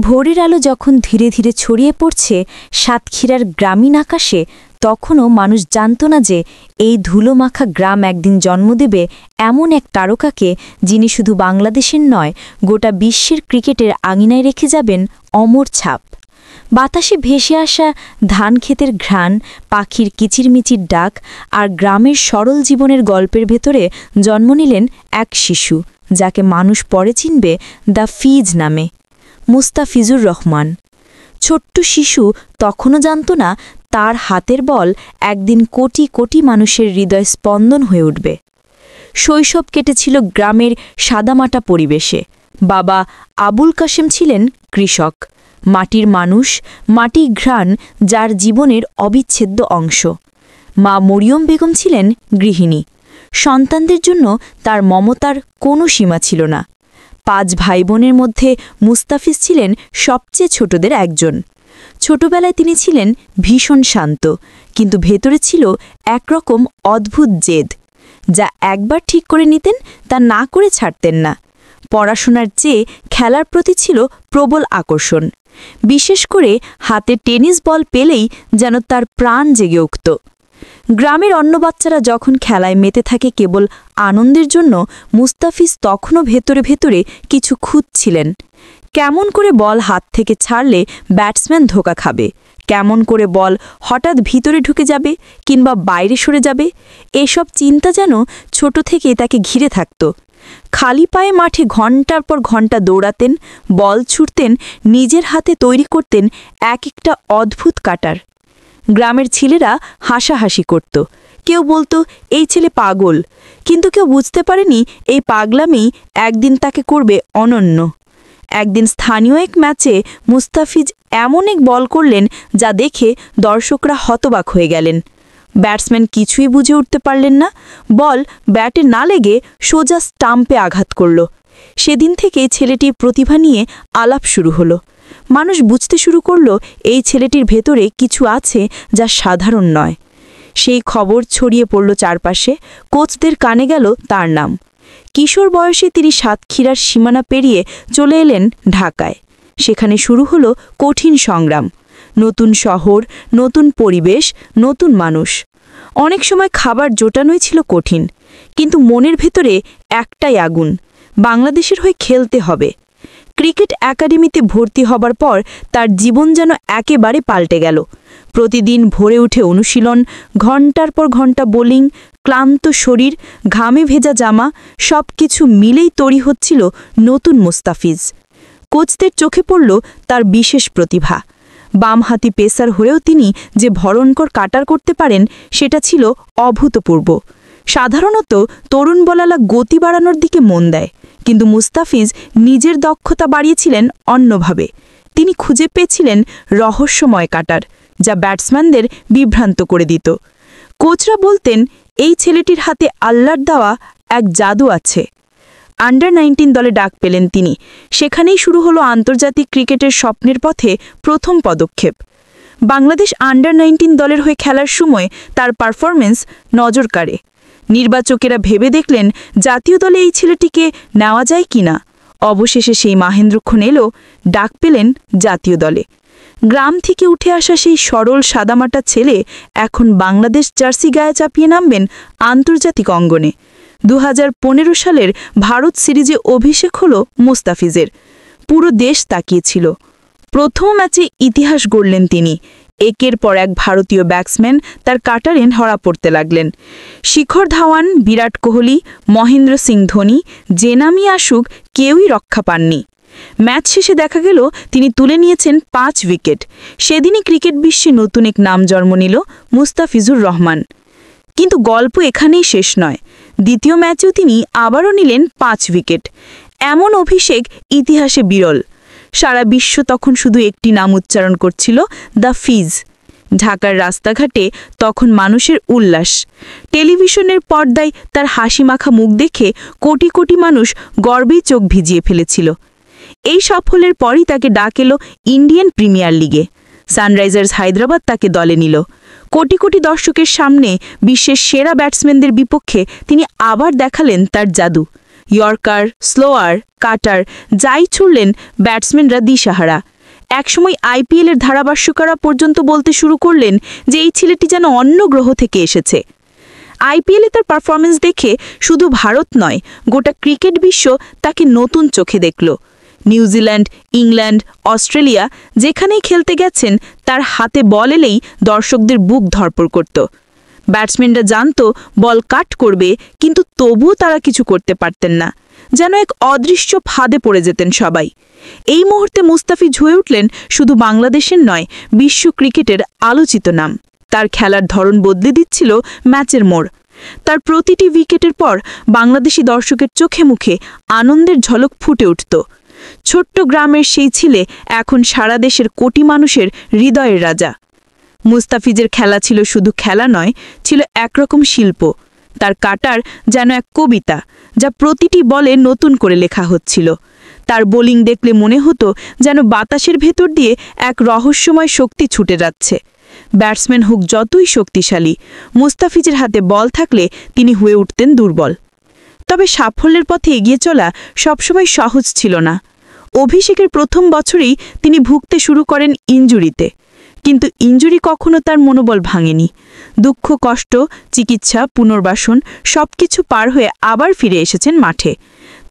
ভোরের আলো যখন ধীরে ধীরে ছড়িয়ে পড়ছে সাতক্ষীরার গ্রামীণ আকাশে, তখনও মানুষ জানত না যে এই ধুলোমাখা গ্রাম একদিন জন্ম দেবে এমন এক তারকাকে, যিনি শুধু বাংলাদেশের নয়, গোটা বিশ্বের ক্রিকেটের আঙিনায় রেখে যাবেন অমর ছাপ। বাতাসে ভেসে আসা ধানক্ষেতের ঘ্রাণ, পাখির কিচিরমিচির ডাক আর গ্রামের সরল জীবনের গল্পের ভেতরে জন্ম নিলেন এক শিশু, যাকে মানুষ পরে চিনবে দ্য ফিজ নামে, মুস্তাফিজুর রহমান। ছোট্ট শিশু তখনও জানত না তার হাতের বল একদিন কোটি কোটি মানুষের হৃদয় স্পন্দন হয়ে উঠবে। শৈশব কেটেছিল গ্রামের সাদামাটা পরিবেশে। বাবা আবুল কাশেম ছিলেন কৃষক, মাটির মানুষ, মাটি ঘ্রাণ যার জীবনের অবিচ্ছেদ্য অংশ। মা মরিয়ম বেগম ছিলেন গৃহিণী। সন্তানদের জন্য তার মমতার কোনো সীমা ছিল না। 5 ভাই বোনের মধ্যে মুস্তাফিজ ছিলেন সবচেয়ে ছোটদের একজন। ছোটবেলায় তিনি ছিলেন ভীষণ শান্ত, কিন্তু ভেতরে ছিল একরকম অদ্ভুত জেদ, যা একবার ঠিক করে নিতেন তা না করে ছাড়তেন না। পড়াশোনার চেয়ে খেলার প্রতি ছিল প্রবল আকর্ষণ। বিশেষ করে হাতে টেনিস বল পেলেই যেন তার প্রাণ জেগে উঠত। গ্রামের অন্য বাচ্চারা যখন খেলায় মেতে থাকে কেবল আনন্দের জন্য, মুস্তাফিজ তখনও ভেতরে ভেতরে কিছু খুঁজছিলেন। কেমন করে বল হাত থেকে ছাড়লে ব্যাটসম্যান ধোকা খাবে, কেমন করে বল হঠাৎ ভিতরে ঢুকে যাবে কিংবা বাইরে সরে যাবে, এসব চিন্তা যেন ছোট থেকেই তাকে ঘিরে থাকত। খালি পায়ে মাঠে ঘণ্টার পর ঘণ্টা দৌড়াতেন, বল ছুটতেন, নিজের হাতে তৈরি করতেন এক একটা অদ্ভুত কাটার। গ্রামের ছেলেরা হাসাহাসি করত, কেউ বলতো এই ছেলে পাগল, কিন্তু কেউ বুঝতে পারেনি এই পাগলামি একদিন তাকে করবে অনন্য। একদিন স্থানীয় এক ম্যাচে মুস্তাফিজ এমন এক বল করলেন যা দেখে দর্শকরা হতবাক হয়ে গেলেন। ব্যাটসম্যান কিছুই বুঝে উঠতে পারলেন না। বল ব্যাটে না লেগে সোজা স্টাম্পে আঘাত করল। সেদিন থেকে ছেলেটির প্রতিভা নিয়ে আলাপ শুরু হলো। মানুষ বুঝতে শুরু করল এই ছেলেটির ভেতরে কিছু আছে যা সাধারণ নয়। সেই খবর ছড়িয়ে পড়ল চারপাশে, কোচদের কানে গেল তার নাম। কিশোর বয়সে তিনি সাতক্ষীরার সীমানা পেরিয়ে চলে এলেন ঢাকায়। সেখানে শুরু হলো কঠিন সংগ্রাম। নতুন শহর, নতুন পরিবেশ, নতুন মানুষ। অনেক সময় খাবার জোটানোই ছিল কঠিন, কিন্তু মনের ভেতরে একটাই আগুন, বাংলাদেশের হয়ে খেলতে হবে। ক্রিকেট একাডেমিতে ভর্তি হবার পর তার জীবন যেন একেবারে পাল্টে গেল। প্রতিদিন ভোরে উঠে অনুশীলন, ঘণ্টার পর ঘণ্টা বোলিং, ক্লান্ত শরীর, ঘামে ভেজা জামা, সব কিছু মিলেই তৈরি হচ্ছিল নতুন মুস্তাফিজ। কোচদের চোখে পড়ল তার বিশেষ প্রতিভা। বামহাতি পেসার হয়েও তিনি যে ভয়ঙ্কর কাটার করতে পারেন সেটা ছিল অভূতপূর্ব। সাধারণত তরুণ বলালা গতি বাড়ানোর দিকে মন দেয়, কিন্তু মুস্তাফিজ নিজের দক্ষতা বাড়িয়েছিলেন অন্যভাবে। তিনি খুঁজে পেয়েছিলেন রহস্যময় কাটার, যা ব্যাটসম্যানদের বিভ্রান্ত করে দিত। কোচরা বলতেন এই ছেলেটির হাতে আল্লাহর দেওয়া এক জাদু আছে। আন্ডার-19 দলে ডাক পেলেন তিনি। সেখানেই শুরু হলো আন্তর্জাতিক ক্রিকেটের স্বপ্নের পথে প্রথম পদক্ষেপ। বাংলাদেশ আন্ডার-19 দলের হয়ে খেলার সময় তার পারফরমেন্স নজর কাড়ে। নির্বাচকেরা ভেবে দেখলেন জাতীয় দলে এই ছেলেটিকে নেওয়া যায় কিনা। অবশেষে সেই মাহেন্দ্রক্ষণ এলো, ডাক পেলেন জাতীয় দলে। গ্রাম থেকে উঠে আসা সেই সরল সাদামাটা ছেলে এখন বাংলাদেশ জার্সি গায়ে চাপিয়ে নামবেন আন্তর্জাতিক অঙ্গনে। 2015 সালের ভারত সিরিজে অভিষেক হলো মুস্তাফিজের। পুরো দেশ তাকিয়েছিল। প্রথম ম্যাচে ইতিহাস গড়লেন তিনি। একের পর এক ভারতীয় ব্যাটসম্যান তার কাটারে ধরা পড়তে লাগলেন। শিখর ধাওয়ান, বিরাট কোহলি, মহেন্দ্র সিং ধোনি, যে নামই আসুক কেউই রক্ষা পাননি। ম্যাচ শেষে দেখা গেল তিনি তুলে নিয়েছেন 5 উইকেট। সেদিনই ক্রিকেট বিশ্বে নতুন এক নাম জন্ম নিল, মুস্তাফিজুর রহমান। কিন্তু গল্প এখানেই শেষ নয়। দ্বিতীয় ম্যাচেও তিনি আবারও নিলেন 5 উইকেট। এমন অভিষেক ইতিহাসে বিরল। সারা বিশ্ব তখন শুধু একটি নাম উচ্চারণ করছিল, দ্য ফিজ। ঢাকার রাস্তাঘাটে তখন মানুষের উল্লাস। টেলিভিশনের পর্দায় তার হাসিমাখা মুখ দেখে কোটি কোটি মানুষ গর্বেই চোখ ভিজিয়ে ফেলেছিল। এই সাফল্যের পরই তাকে ডাক এলো ইন্ডিয়ান প্রিমিয়ার লিগে। সানরাইজার্স হায়দ্রাবাদ তাকে দলে নিল। কোটি কোটি দর্শকের সামনে বিশ্বের সেরা ব্যাটসম্যানদের বিপক্ষে তিনি আবার দেখালেন তার জাদু। ইয়র্কার, স্লোয়ার, কাটার যাই ছুড়লেন ব্যাটসম্যানরা দিশাহারা। একসময় আইপিএলের ধারাভাষ্যকাররা পর্যন্ত বলতে শুরু করলেন যে এই ছেলেটি যেন অন্য গ্রহ থেকে এসেছে। আইপিএলে তার পারফরমেন্স দেখে শুধু ভারত নয়, গোটা ক্রিকেট বিশ্ব তাকে নতুন চোখে দেখল। নিউজিল্যান্ড, ইংল্যান্ড, অস্ট্রেলিয়া যেখানেই খেলতে গেছেন তার হাতে বল এলেই দর্শকদের বুক ধড়ফড় করত। ব্যাটসম্যানরা জানত বল কাট করবে, কিন্তু তবুও তারা কিছু করতে পারতেন না, যেন এক অদৃশ্য ফাঁদে পড়ে যেতেন সবাই। এই মুহূর্তে মুস্তাফিজ হয়ে উঠলেন শুধু বাংলাদেশের নয়, বিশ্ব ক্রিকেটের আলোচিত নাম। তার খেলার ধরন বদলে দিচ্ছিল ম্যাচের মোড়। তার প্রতিটি উইকেটের পর বাংলাদেশি দর্শকের চোখে মুখে আনন্দের ঝলক ফুটে উঠত। ছোট্ট গ্রামের সেই ছেলে এখন সারা দেশের কোটি মানুষের হৃদয়ের রাজা। মুস্তাফিজের খেলা ছিল শুধু খেলা নয়, ছিল একরকম শিল্প। তার কাটার যেন এক কবিতা, যা প্রতিটি বলে নতুন করে লেখা হচ্ছিল। তার বোলিং দেখলে মনে হতো যেন বাতাসের ভেতর দিয়ে এক রহস্যময় শক্তি ছুটে যাচ্ছে। ব্যাটসম্যান হোক যতই শক্তিশালী, মুস্তাফিজের হাতে বল থাকলে তিনি হয়ে উঠতেন দুর্বল। তবে সাফল্যের পথে এগিয়ে চলা সবসময় সহজ ছিল না। অভিষেকের প্রথম বছরেই তিনি ভুগতে শুরু করেন ইনজুরিতে, কিন্তু ইনজুরি কখনো তার মনোবল ভাঙেনি। দুঃখ, কষ্ট, চিকিৎসা, পুনর্বাসন সবকিছু পার হয়ে আবার ফিরে এসেছেন মাঠে।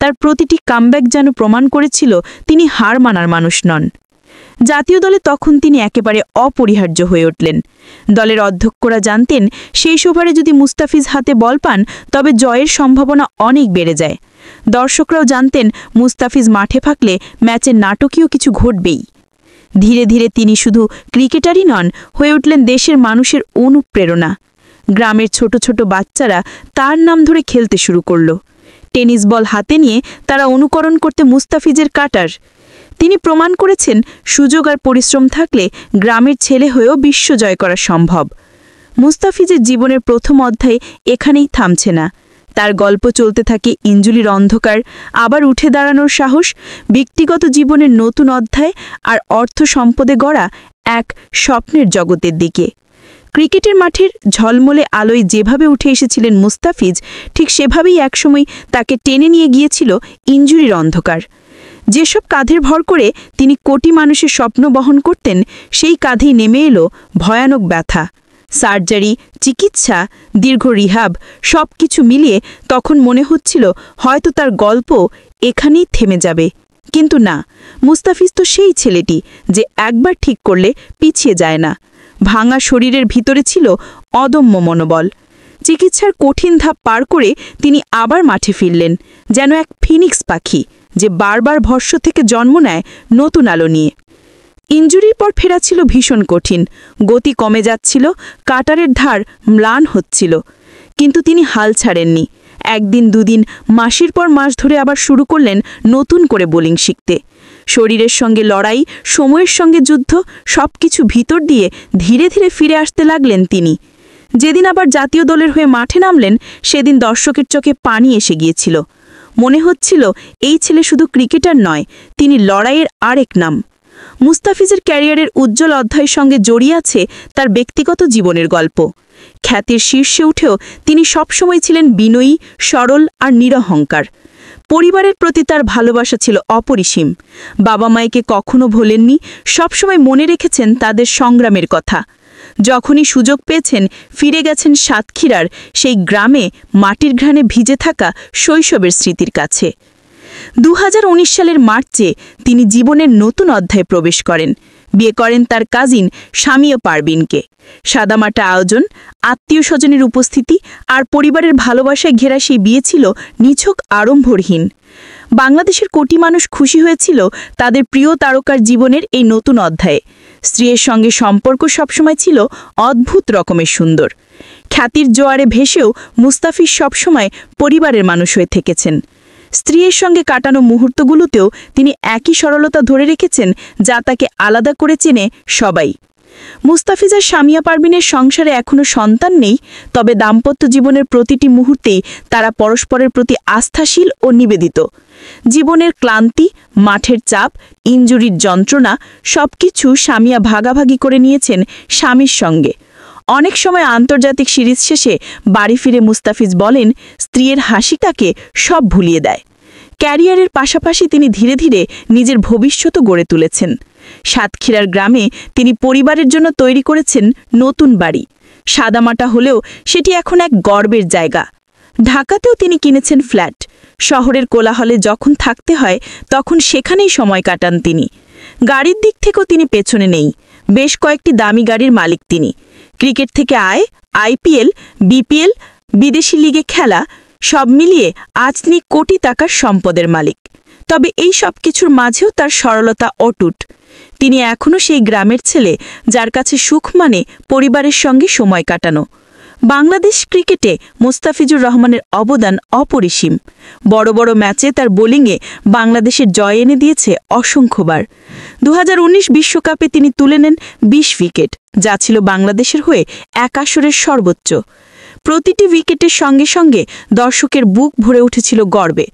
তার প্রতিটি কামব্যাক যেন প্রমাণ করেছিল তিনি হার মানার মানুষ নন। জাতীয় দলে তখন তিনি একেবারে অপরিহার্য হয়ে উঠলেন। দলের অধ্যক্ষরা জানতেন সেই ওভারে যদি মুস্তাফিজ হাতে বল পান তবে জয়ের সম্ভাবনা অনেক বেড়ে যায়। দর্শকরাও জানতেন মুস্তাফিজ মাঠে থাকলে ম্যাচের নাটকীয় কিছু ঘটবেই। ধীরে ধীরে তিনি শুধু ক্রিকেটারই নন, হয়ে উঠলেন দেশের মানুষের অনুপ্রেরণা। গ্রামের ছোট ছোট বাচ্চারা তার নাম ধরে খেলতে শুরু করল। টেনিস বল হাতে নিয়ে তারা অনুকরণ করতে মুস্তাফিজের কাটার। তিনি প্রমাণ করেছেন সুযোগ আর পরিশ্রম থাকলে গ্রামের ছেলে হয়েও বিশ্ব জয় করা সম্ভব। মুস্তাফিজের জীবনের প্রথম অধ্যায় এখানেই থামছে না। তার গল্প চলতে থাকে ইনজুরির অন্ধকার, আবার উঠে দাঁড়ানোর সাহস, ব্যক্তিগত জীবনের নতুন অধ্যায় আর অর্থ সম্পদে গড়া এক স্বপ্নের জগতের দিকে। ক্রিকেটের মাঠের ঝলমলে আলোয় যেভাবে উঠে এসেছিলেন মুস্তাফিজ, ঠিক সেভাবেই একসময় তাকে টেনে নিয়ে গিয়েছিল ইনজুরির অন্ধকার। যেসব কাঁধের ভর করে তিনি কোটি মানুষের স্বপ্ন বহন করতেন, সেই কাঁধেই নেমে এলো ভয়ানক ব্যথা। সার্জারি, চিকিৎসা, দীর্ঘ রিহাব সব কিছু মিলিয়ে তখন মনে হচ্ছিল হয়তো তার গল্প এখানেই থেমে যাবে। কিন্তু না, মুস্তাফিজ তো সেই ছেলেটি যে একবার ঠিক করলে পিছিয়ে যায় না। ভাঙা শরীরের ভিতরে ছিল অদম্য মনোবল। চিকিৎসার কঠিন ধাপ পার করে তিনি আবার মাঠে ফিরলেন, যেন এক ফিনিক্স পাখি যে বারবার ভস্ম থেকে জন্ম নেয় নতুন আলো নিয়ে। ইনজুরির পর ফেরা ছিল ভীষণ কঠিন। গতি কমে যাচ্ছিল, কাটারের ধার ম্লান হচ্ছিল, কিন্তু তিনি হাল ছাড়েননি। একদিন, দুদিন, মাসের পর মাস ধরে আবার শুরু করলেন নতুন করে বোলিং শিখতে। শরীরের সঙ্গে লড়াই, সময়ের সঙ্গে যুদ্ধ, সবকিছু ভিতর দিয়ে ধীরে ধীরে ফিরে আসতে লাগলেন তিনি। যেদিন আবার জাতীয় দলের হয়ে মাঠে নামলেন, সেদিন দর্শকের চোখে পানি এসে গিয়েছিল। মনে হচ্ছিল এই ছেলে শুধু ক্রিকেটার নয়, তিনি লড়াইয়ের আরেক নাম। মুস্তাফিজের ক্যারিয়ারের উজ্জ্বল অধ্যায়ের সঙ্গে জড়িয়ে আছে তার ব্যক্তিগত জীবনের গল্প। খ্যাতির শীর্ষে উঠেও তিনি সবসময় ছিলেন বিনয়ী, সরল আর নিরহংকার। পরিবারের প্রতি তার ভালোবাসা ছিল অপরিসীম। বাবা মায়েকে কখনো ভোলেননি, সবসময় মনে রেখেছেন তাদের সংগ্রামের কথা। যখনই সুযোগ পেয়েছেন ফিরে গেছেন সাতক্ষীরার সেই গ্রামে, মাটির ঘ্রাণে ভিজে থাকা শৈশবের স্মৃতির কাছে। 2019 সালের মার্চে তিনি জীবনের নতুন অধ্যায়ে প্রবেশ করেন। বিয়ে করেন তার কাজিন শামিয়া পারবিনকে। সাদামাটা আয়োজন, আত্মীয় স্বজনের উপস্থিতি আর পরিবারের ভালোবাসায় ঘেরা সেই বিয়ে ছিল নিছক আড়ম্বরহীন। বাংলাদেশের কোটি মানুষ খুশি হয়েছিল তাদের প্রিয় তারকার জীবনের এই নতুন অধ্যায়ে। স্ত্রীর সঙ্গে সম্পর্ক সবসময় ছিল অদ্ভুত রকমের সুন্দর। খ্যাতির জোয়ারে ভেসেও মুস্তাফিজ সবসময় পরিবারের মানুষ হয়ে থেকেছেন। স্ত্রীর সঙ্গে কাটানো মুহূর্তগুলোতেও তিনি একই সরলতা ধরে রেখেছেন যা তাকে আলাদা করে চেনে সবাই। মুস্তাফিজ আর শামিয়া পারবিনের সংসারে এখনও সন্তান নেই, তবে দাম্পত্য জীবনের প্রতিটি মুহূর্তেই তারা পরস্পরের প্রতি আস্থাশীল ও নিবেদিত। জীবনের ক্লান্তি, মাঠের চাপ, ইনজুরির যন্ত্রণা সবকিছু শামিয়া ভাগাভাগি করে নিয়েছেন স্বামীর সঙ্গে। অনেক সময় আন্তর্জাতিক সিরিজ শেষে বাড়ি ফিরে মুস্তাফিজ বলেন, স্ত্রীর হাসিটাকে সব ভুলিয়ে দেয়। ক্যারিয়ারের পাশাপাশি তিনি ধীরে ধীরে নিজের ভবিষ্যতও গড়ে তুলেছেন। সাতক্ষীরার গ্রামে তিনি পরিবারের জন্য তৈরি করেছেন নতুন বাড়ি। সাদামাটা হলেও সেটি এখন এক গর্বের জায়গা। ঢাকাতেও তিনি কিনেছেন ফ্ল্যাট। শহরের কোলাহলে যখন থাকতে হয় তখন সেখানেই সময় কাটান তিনি। গাড়ির দিক থেকেও তিনি পেছনে নেই। বেশ কয়েকটি দামি গাড়ির মালিক তিনি। ক্রিকেট থেকে আয়, আইপিএল, বিপিএল, বিদেশি লিগে খেলা সব মিলিয়ে আজ তিনি কোটি টাকার সম্পদের মালিক। তবে এই সব কিছুর মাঝেও তার সরলতা অটুট। তিনি এখনও সেই গ্রামের ছেলে যার কাছে সুখ মানে পরিবারের সঙ্গে সময় কাটানো। বাংলাদেশ ক্রিকেটে মোস্তাফিজুর রহমানের অবদান অপরিসীম। বড় বড় ম্যাচে তার বোলিংয়ে বাংলাদেশের জয় এনে দিয়েছে অসংখ্যবার। 2019 বিশ্বকাপে তিনি তুলে নেন 20 উইকেট, যা ছিল বাংলাদেশের হয়ে এক আসরের সর্বোচ্চ। প্রতিটি উইকেটের সঙ্গে সঙ্গে দর্শকের বুক ভরে উঠেছিল গর্বে।